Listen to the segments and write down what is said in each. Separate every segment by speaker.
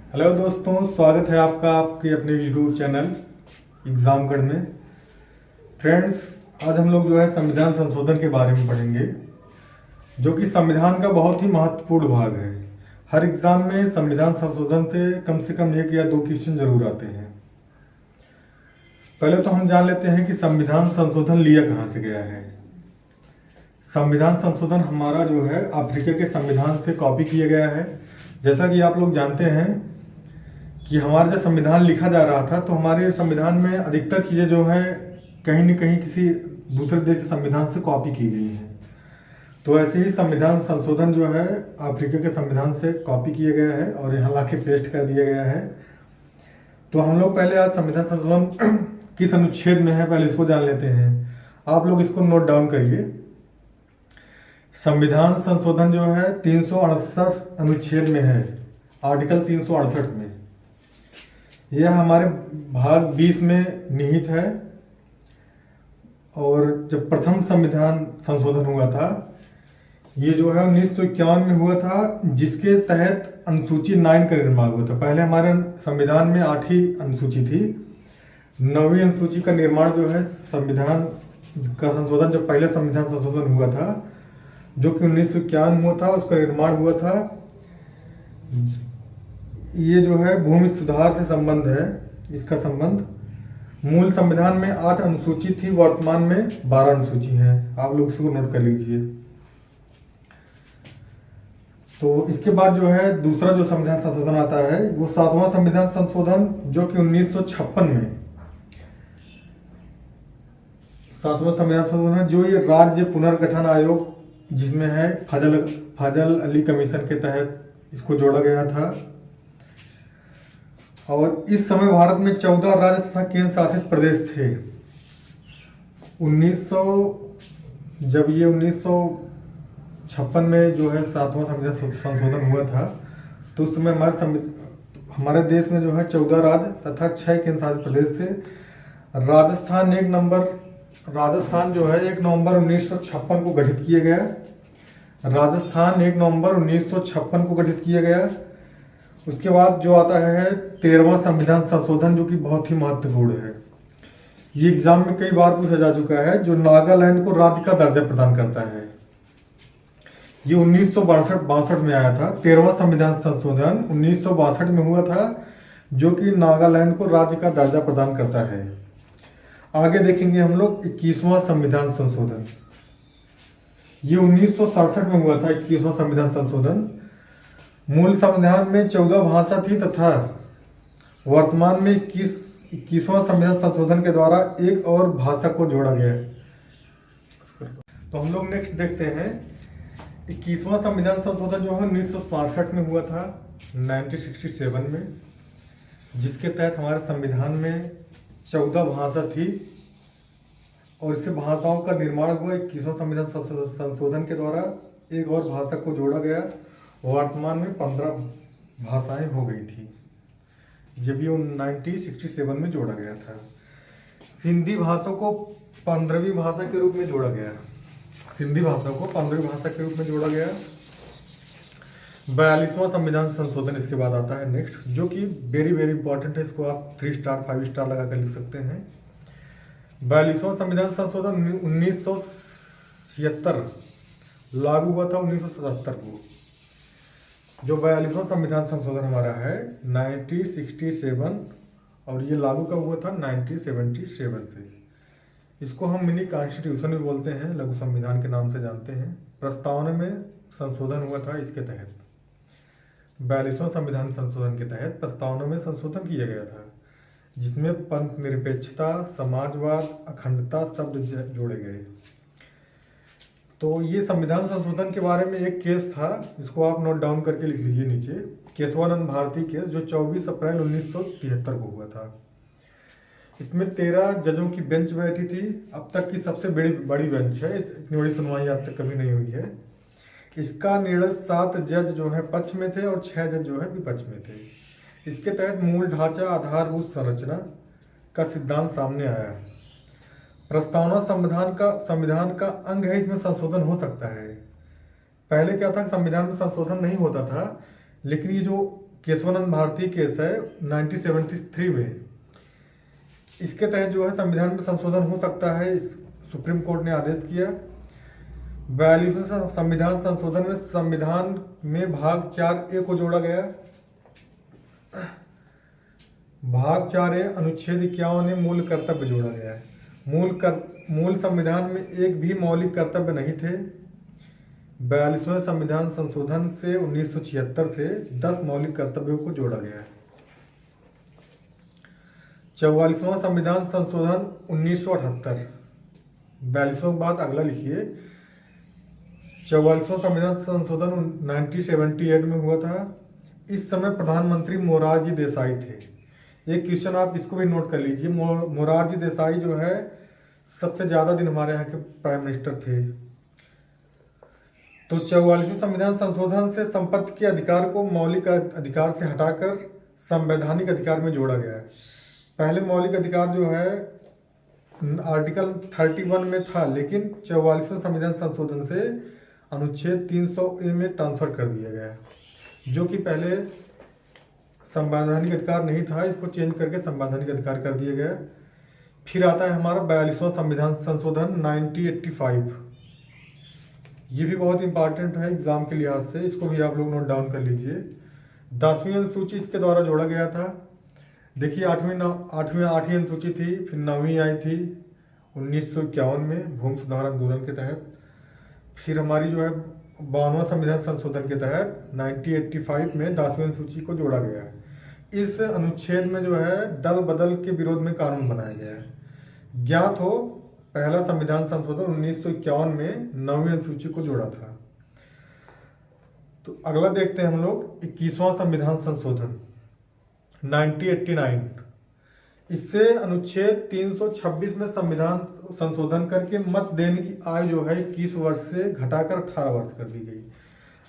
Speaker 1: Hello दोस्तों, स्वागत है आपका आपके अपने यूट्यूब चैनल एग्जामगढ़ में। फ्रेंड्स, आज हम लोग संविधान संशोधन के बारे में पढ़ेंगे, जो कि संविधान का बहुत ही महत्वपूर्ण भाग है। हर एग्जाम में संविधान संशोधन से कम एक या दो क्वेश्चन जरूर आते हैं। पहले तो हम जान लेते हैं कि संविधान संशोधन लिया कहाँ से गया है। संविधान संशोधन हमारा अफ्रीका के संविधान से कॉपी किया गया है। जैसा कि आप लोग जानते हैं कि हमारा जब संविधान लिखा जा रहा था तो हमारे संविधान में अधिकतर चीज़ें कहीं न कहीं किसी दूसरे देश के संविधान से कॉपी की गई हैं। तो ऐसे ही संविधान संशोधन अफ्रीका के संविधान से कॉपी किया गया है और यहाँ लाके पेस्ट कर दिया गया है। तो हम लोग पहले आज संविधान संशोधन किस अनुच्छेद में है, पहले इसको जान लेते हैं। आप लोग इसको नोट डाउन करिए। संविधान संशोधन 368 अनुच्छेद में है, आर्टिकल 368 में। यह हमारे भाग 20 में निहित है। और जब प्रथम संविधान संशोधन हुआ था, ये 1951 में हुआ था, जिसके तहत अनुसूची 9 का निर्माण हुआ था। पहले हमारे संविधान में 8 ही अनुसूची थी। 9वीं अनुसूची का निर्माण संविधान का संशोधन, जब पहले संविधान संशोधन हुआ था जो कि 1951 हुआ था, उसका निर्माण हुआ था। ये भूमि सुधार से संबंध है। इसका संबंध मूल संविधान में 8 अनुसूची थी, वर्तमान में 12 अनुसूची हैं। आप लोग इसको नोट कर लीजिए। तो इसके बाद दूसरा संविधान संशोधन आता है, वो 7वां संविधान संशोधन, जो कि 1956 में 7वां संविधान संशोधन, जो ये राज्य पुनर्गठन आयोग जिसमें है फजल अली कमीशन के तहत इसको जोड़ा गया था। और इस समय भारत में 14 राज्य तथा केंद्र शासित प्रदेश थे। जब ये 1956 में 7वां संविधान संशोधन हुआ था, तो उस समय हमारे देश में 14 राज्य तथा 6 केंद्र शासित प्रदेश थे। राजस्थान 1 नवंबर 1956 को गठित किया गया। राजस्थान 1 नवंबर 1956 को गठित किया गया। उसके बाद जो आता है 13वां संविधान संशोधन, जो कि बहुत ही महत्वपूर्ण है। ये एग्जाम में कई बार पूछा जा चुका है, जो नागालैंड को राज्य का दर्जा प्रदान करता है। ये 1962 में आया था। 13वां संविधान संशोधन 1962 में हुआ था, जो कि नागालैंड को राज्य का दर्जा प्रदान करता है। आगे देखेंगे हम लोग 21वां संविधान संशोधन। ये 1967 में हुआ था, 21वां संविधान संशोधन। मूल संविधान में 14 भाषा थी तथा वर्तमान में 21वां संविधान संशोधन के द्वारा एक और भाषा को जोड़ा गया है। तो हम लोग नेक्स्ट देखते हैं 21वां संविधान संशोधन 1967 में हुआ था, 1967 में, जिसके तहत हमारे संविधान में 14 भाषा थी और इससे भाषाओं का निर्माण हुआ। 21वां संविधान संशोधन के द्वारा एक और भाषा को जोड़ा गया। वर्तमान में 15 भाषाएं हो गई थी, जब ये 1967 में जोड़ा गया था। सिंधी भाषा को 15वीं भाषा के रूप में जोड़ा गया। सिंधी भाषा को 15वीं भाषा के रूप में जोड़ा गया। 42वां संविधान संशोधन इसके बाद आता है नेक्स्ट, जो कि वेरी वेरी इंपॉर्टेंट है। इसको आप 3 स्टार 5 स्टार लगा कर लिख सकते हैं। 42वां संविधान संशोधन 1976 लागू हुआ था 1977 को। जो 42वां संविधान संशोधन हमारा है 1967, और ये लागू कब हुआ था? 1977 से। इसको हम मिनी कॉन्स्टिट्यूशन भी बोलते हैं, लघु संविधान के नाम से जानते हैं। प्रस्तावना में संशोधन हुआ था इसके तहत। 42वां संविधान संशोधन के तहत प्रस्तावना में संशोधन किया गया था, जिसमें पंथ निरपेक्षता, समाजवाद, अखंडता शब्द जोड़े गए। तो ये संविधान संशोधन के बारे में एक केस था, इसको आप नोट डाउन करके लिख लीजिए नीचे। केशवानंद भारती केस, जो 24 अप्रैल 1973 को हुआ था। इसमें 13 जजों की बेंच बैठी थी। अब तक की सबसे बड़ी बेंच है। इतनी बड़ी सुनवाई अब तक कभी नहीं हुई है। इसका निर्णय 7 जज पक्ष में थे और 6 जज विपक्ष में थे। इसके तहत मूल ढांचा, आधारभूत संरचना का सिद्धांत सामने आया। प्रस्तावना संविधान का अंग है, इसमें संशोधन हो सकता है। पहले क्या था, संविधान में संशोधन नहीं होता था, लेकिन ये जो केशवानंद भारती केस है 1973 में। इसके तहत जो है संविधान में संशोधन हो सकता है, सुप्रीम कोर्ट ने आदेश किया। 42वें संविधान संशोधन में संविधान में भाग 4A को जोड़ा गया। भाग 4A अनुच्छेद 51 में मूल कर्तव्य जोड़ा गया है। मूल संविधान में एक भी मौलिक कर्तव्य नहीं थे। 42वें संविधान संशोधन से 1976 से 10 मौलिक कर्तव्यों को जोड़ा गया है। 44वां संविधान संशोधन 1978। 42वां के बाद अगला लिखिए। 44वां संविधान संशोधन 1978 में हुआ था। इस समय प्रधानमंत्री मोरारजी देसाई थे। एक क्वेश्चन आप इसको भी नोट कर लीजिए, मोरारजी देसाई जो है सबसे ज़्यादा दिन हमारे यहाँ के प्राइम मिनिस्टर थे। तो 44वें संविधान संशोधन से संपत्ति के अधिकार को मौलिक अधिकार से हटाकर संवैधानिक अधिकार में जोड़ा गया है। पहले मौलिक अधिकार जो है आर्टिकल 31 में था, लेकिन 44वें संविधान संशोधन से अनुच्छेद 300A में ट्रांसफर कर दिया गया है, जो कि पहले संवैधानिक अधिकार नहीं था, इसको चेंज करके संवैधानिक अधिकार कर दिया गया। फिर आता है हमारा 42वां संविधान संशोधन 1985। ये भी बहुत इंपॉर्टेंट है एग्जाम के लिहाज से, इसको भी आप लोग नोट डाउन कर लीजिए। 10वीं अनुसूची इसके द्वारा जोड़ा गया था। देखिए 8वीं अनुसूची थी, फिर 9वीं आई थी 1951 में भूमि सुधार आंदोलन के तहत। फिर हमारी जो है 52वां संविधान संशोधन के तहत 1985 में 10वीं अनुसूची को जोड़ा गया है। इस अनुच्छेद में जो है दल बदल के विरोध में कानून बनाया गया है। ज्ञात हो, पहला संविधान संशोधन 1951 में 9वीं अनुसूची को जोड़ा था। तो अगला देखते हैं हम लोग 21वां संविधान संशोधन 1989। इससे अनुच्छेद 326 में संविधान संशोधन करके मत देने की आयु जो है 21 वर्ष से घटाकर 18 वर्ष कर दी गई।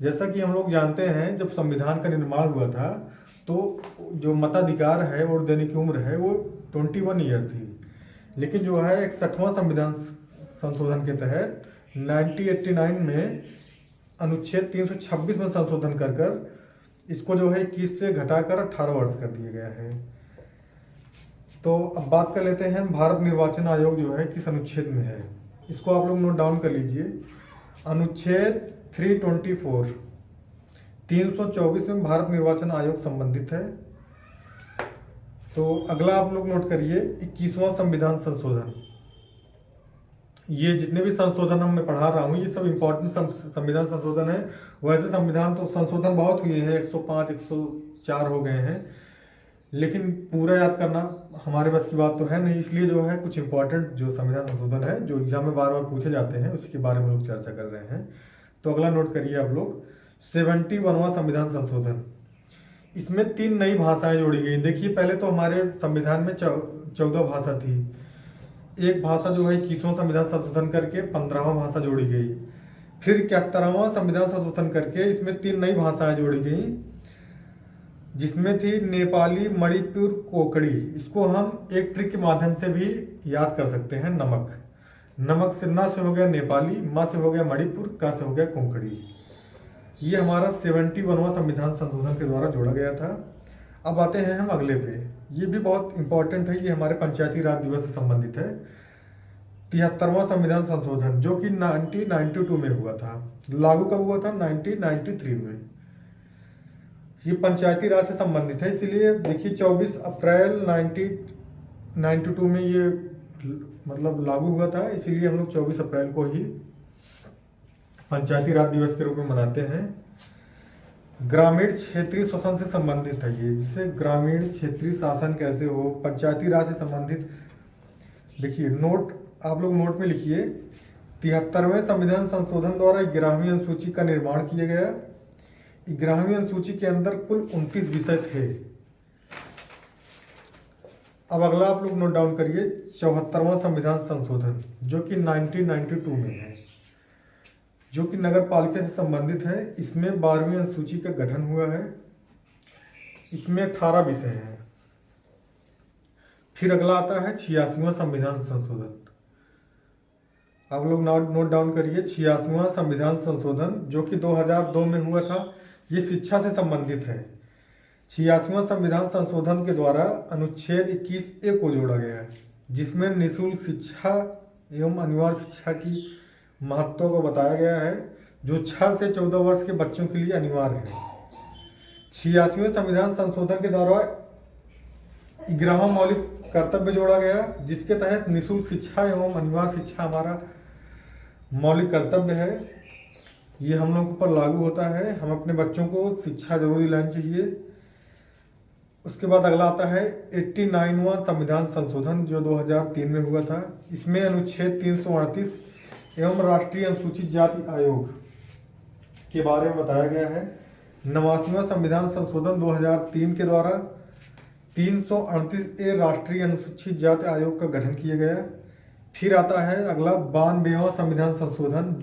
Speaker 1: जैसा कि हम लोग जानते हैं, जब संविधान का निर्माण हुआ था तो जो मताधिकार है, वोट देने की उम्र है, वो 21 ईयर थी। लेकिन जो है 61वां संविधान संशोधन के तहत 1989 में अनुच्छेद 326 में संशोधन कर इसको जो है 21 से घटाकर 18 वर्ष कर दिया गया है। तो अब बात कर लेते हैं भारत निर्वाचन आयोग जो है किस अनुच्छेद में है। इसको आप लोग नोट डाउन कर लीजिए। अनुच्छेद 324 324 में भारत निर्वाचन आयोग संबंधित है। तो अगला आप लोग नोट करिए 21वां संविधान संशोधन। ये जितने भी संशोधन मैं पढ़ा रहा हूँ ये सब इम्पोर्टेंट संविधान संशोधन है। वैसे संविधान तो संशोधन बहुत हुए हैं, 105 104 हो गए हैं, लेकिन पूरा याद करना हमारे बस की बात तो है नहीं। इसलिए जो है कुछ इंपॉर्टेंट जो संविधान संशोधन है जो एग्जाम में बार बार पूछे जाते हैं उसके बारे में लोग चर्चा कर रहे हैं। तो अगला नोट करिए आप लोग 71वां संविधान संशोधन। इसमें 3 नई भाषाएं जोड़ी गई। देखिए पहले तो हमारे संविधान में 14 भाषा थी। एक भाषा जो है 21वां संविधान संशोधन करके 15वां भाषा जोड़ी गई। फिर 71वां संविधान संशोधन करके इसमें 3 नई भाषाएं जोड़ी गई, जिसमें थी नेपाली, मणिपुर, कोंकणी। इसको हम एक ट्रिक के माध्यम से भी याद कर सकते हैं। नमक से न से हो गया नेपाली, म से हो गया मणिपुर, क से हो गया कोंकणी। ये हमारा 71वां संविधान संशोधन के द्वारा जोड़ा गया था। अब आते हैं हम अगले पे, ये भी बहुत इंपॉर्टेंट है, ये हमारे पंचायती राज दिवस से संबंधित है। 73वां संविधान संशोधन जो कि 1992 में हुआ था, लागू कब हुआ था 1993 में। ये पंचायती राज से संबंधित है, इसीलिए देखिए 24 अप्रैल 1992 में ये मतलब लागू हुआ था, इसीलिए हम लोग 24 अप्रैल को ही पंचायती राज दिवस के रूप में मनाते हैं। ग्रामीण क्षेत्रीय शासन से संबंधित है ये, जिसे ग्रामीण क्षेत्रीय शासन कैसे हो, पंचायती राज से संबंधित। देखिए नोट आप लोग नोट में लिखिए 73वें संविधान संशोधन द्वारा 11वीं अनुसूची का निर्माण किया गया। 11वीं अनुसूची के अंदर कुल 29 विषय थे। अब अगला आप लोग नोट डाउन करिए 74वां संविधान संशोधन जो कि 1992 में है, जो कि नगर पालिका से संबंधित है। इसमें 12वीं अनुसूची का गठन हुआ है। इसमें 18 विषय हैं। फिर अगला आता है 86वां संविधान संशोधन। आप लोग नोट डाउन करिए 86वां संविधान संशोधन जो कि 2002 में हुआ था। ये शिक्षा से संबंधित है। 86वां संविधान संशोधन के द्वारा अनुच्छेद 21A को जोड़ा गया है, जिसमें निःशुल्क शिक्षा एवं अनिवार्य शिक्षा की महत्व को बताया गया है, जो 6 से 14 वर्ष के बच्चों के लिए अनिवार्य है। 86वें संविधान संशोधन के द्वारा 11वां मौलिक कर्तव्य जोड़ा गया, जिसके तहत निःशुल्क शिक्षा एवं अनिवार्य शिक्षा हमारा मौलिक कर्तव्य है। ये हम लोगों पर लागू होता है। हम अपने बच्चों को शिक्षा जरूर दिलानी चाहिए। उसके बाद अगला आता है 89वां संविधान संशोधन, जो 2003 में हुआ था। इसमें अनुच्छेद 338 एवं राष्ट्रीय अनुसूचित जाति आयोग के बारे में बताया गया है। 89वां संविधान संशोधन 2003 के द्वारा 338A राष्ट्रीय अनुसूचित जाति आयोग का गठन किया गया। फिर आता है अगला 92वां संविधान संशोधन।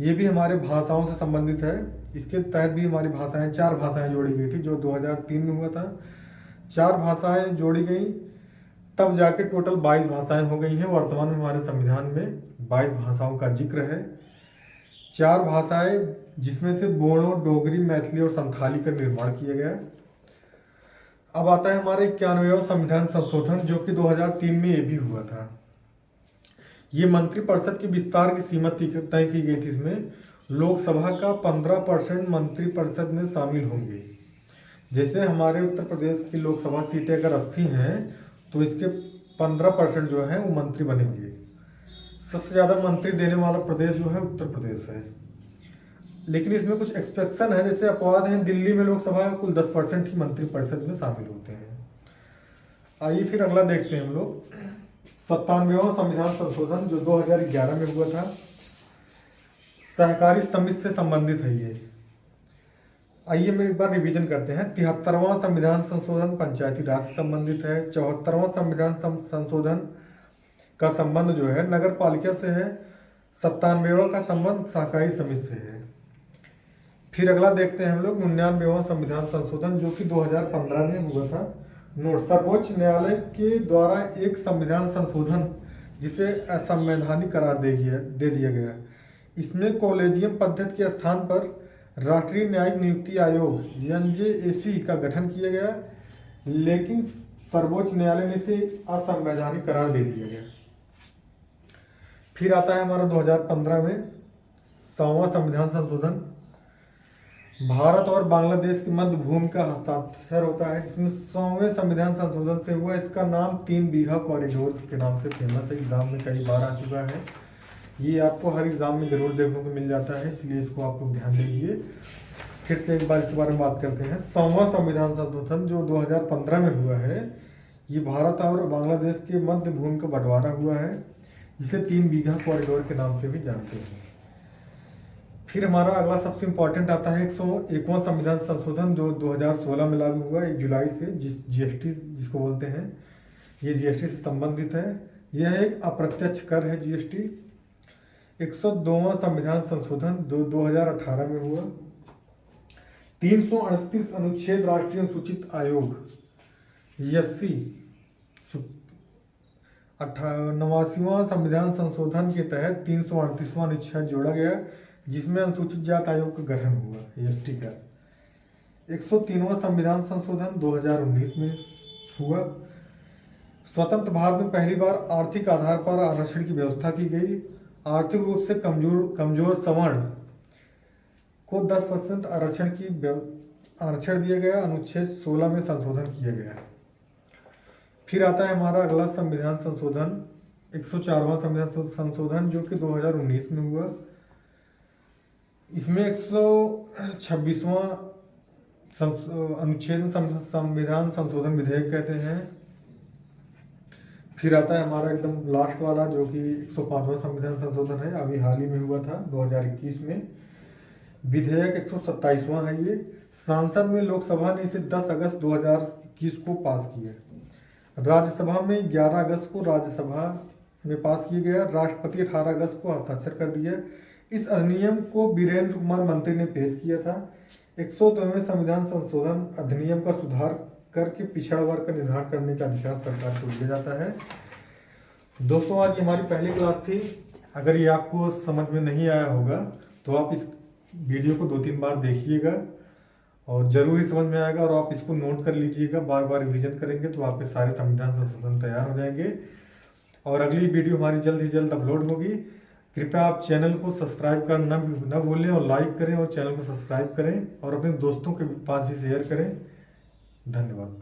Speaker 1: ये भी हमारे भाषाओं से संबंधित है। इसके तहत भी हमारी भाषाएं 4 भाषाएं जोड़ी गई थी, जो 2003 में हुआ था। 4 भाषाएं जोड़ी गई, तब जाके टोटल 22 भाषाएं हो गई हैं। वर्तमान में हमारे संविधान में 22 भाषाओं का जिक्र है। 4 भाषाएं, जिसमें से बोडो, डोगरी, मैथिली और संथाली का निर्माण किया गया। अब आता है हमारे 91वां संविधान संशोधन, जो कि 2003 में ये भी हुआ था। ये मंत्रिपरिषद के विस्तार की सीमा तय की गई थी। इसमें लोकसभा का 15% मंत्रिपरिषद में शामिल होंगे। जैसे हमारे उत्तर प्रदेश की लोकसभा सीटें अगर 80 हैं, तो इसके 15% जो है वो मंत्री बनेंगे। सबसे ज़्यादा मंत्री देने वाला प्रदेश जो है उत्तर प्रदेश है। लेकिन इसमें कुछ एक्सेप्शन है, जैसे अपवाद हैं। दिल्ली में लोकसभा का कुल 10% ही मंत्रिपरिषद में शामिल होते हैं। आइए फिर अगला देखते हैं हम लोग 97वां संविधान संशोधन, जो 2011 में हुआ था। सहकारी समिति से संबंधित है ये। आइए मैं एक बार रिवीजन करते हैं। 73वां संविधान संशोधन पंचायती राज से संबंधित है। 74वां संविधान संशोधन का संबंध जो है नगर पालिका से है। 97वां का संबंध सहकारी समिति से है। फिर अगला देखते हैं हम लोग 99वां संविधान संशोधन, जो कि 2015 में हुआ था। नोट: सर्वोच्च न्यायालय के द्वारा एक संविधान संशोधन जिसे असंवैधानिक करार दे दिया गया। इसमें कॉलेजियम पद्धति के स्थान पर राष्ट्रीय न्यायिक नियुक्ति आयोग NJAC का गठन किया गया, लेकिन सर्वोच्च न्यायालय ने इसे असंवैधानिक करार दे दिया गया। फिर आता है हमारा 2015 में 100वां संविधान संशोधन। भारत और बांग्लादेश के मध्य भूमि का हस्ताक्षर होता है, जिसमें 100वें संविधान संशोधन से हुआ। इसका नाम 3 बीघा कॉरिडोर के नाम से फेमस है। एग्जाम में कई बार आ चुका है। ये आपको हर एग्जाम में जरूर देखने को मिल जाता है, इसलिए इसको आप लोग ध्यान दीजिए। फिर से एक बार इसके बारे में बात करते हैं। 100वां संविधान संशोधन जो 2015 में हुआ है, ये भारत और बांग्लादेश के मध्य भूमि का बंटवारा हुआ है, जिसे 3 बीघा कॉरिडोर के नाम से भी जानते हैं। फिर हमारा अगला सबसे इम्पोर्टेंट आता है 101वां संविधान संशोधन, जो 2016 में लागू हुआ 1 जुलाई से, GST जिसको बोलते हैं। ये GST से संबंधित है। यह एक अप्रत्यक्ष कर है GST। 102वां संविधान संशोधन जो 2018 में हुआ। 338 अनुच्छेद राष्ट्रीय अनुसूचित आयोग SC। 89वां संविधान संशोधन के तहत 338वां अनुच्छेद जोड़ा गया, जिसमें अनुसूचित जाति आयोग का गठन हुआ ST का। 103वां संविधान संशोधन 2019 में हुआ। स्वतंत्र भारत में पहली बार आर्थिक आधार पर आरक्षण की व्यवस्था की गई। आर्थिक रूप से कमजोर सवर्ण को 10% आरक्षण दिया गया। अनुच्छेद 16 में संशोधन किया गया। फिर आता है हमारा अगला संविधान संशोधन 104वां संविधान संशोधन, जो कि 2019 में हुआ। इसमें 126वां अनुच्छेद संविधान संशोधन विधेयक कहते हैं। फिर आता है हमारा एकदम लास्ट वाला, जो कि 105वां संविधान संशोधन है। अभी हाल ही में हुआ था 2021 में। विधेयक 127वां है ये। संसद में लोकसभा ने इसे 10 अगस्त 2021 को पास किया। राज्यसभा में 11 अगस्त को राज्यसभा में पास किया गया। राष्ट्रपति 18 अगस्त को हस्ताक्षर कर दिया। इस अधिनियम को वीरेंद्र कुमार मंत्री ने पेश किया था। 102वें संविधान संशोधन अधिनियम का सुधार करके पिछड़ा वर्ग का निर्धारण करने का अधिकार सरकार को दिया जाता है। दोस्तों, आज हमारी पहली क्लास थी। अगर ये आपको समझ में नहीं आया होगा तो आप इस वीडियो को 2-3 बार देखिएगा और जरूर ही समझ में आएगा, और आप इसको नोट कर लीजिएगा, बार बार रिवीजन करेंगे तो आपके सारे संविधान संशोधन तैयार हो जाएंगे। और अगली वीडियो हमारी जल्द ही जल्द अपलोड होगी। कृपया आप चैनल को सब्सक्राइब करना न भूलें, और लाइक करें और चैनल को सब्सक्राइब करें और अपने दोस्तों के पास भी शेयर करें। धन्यवाद।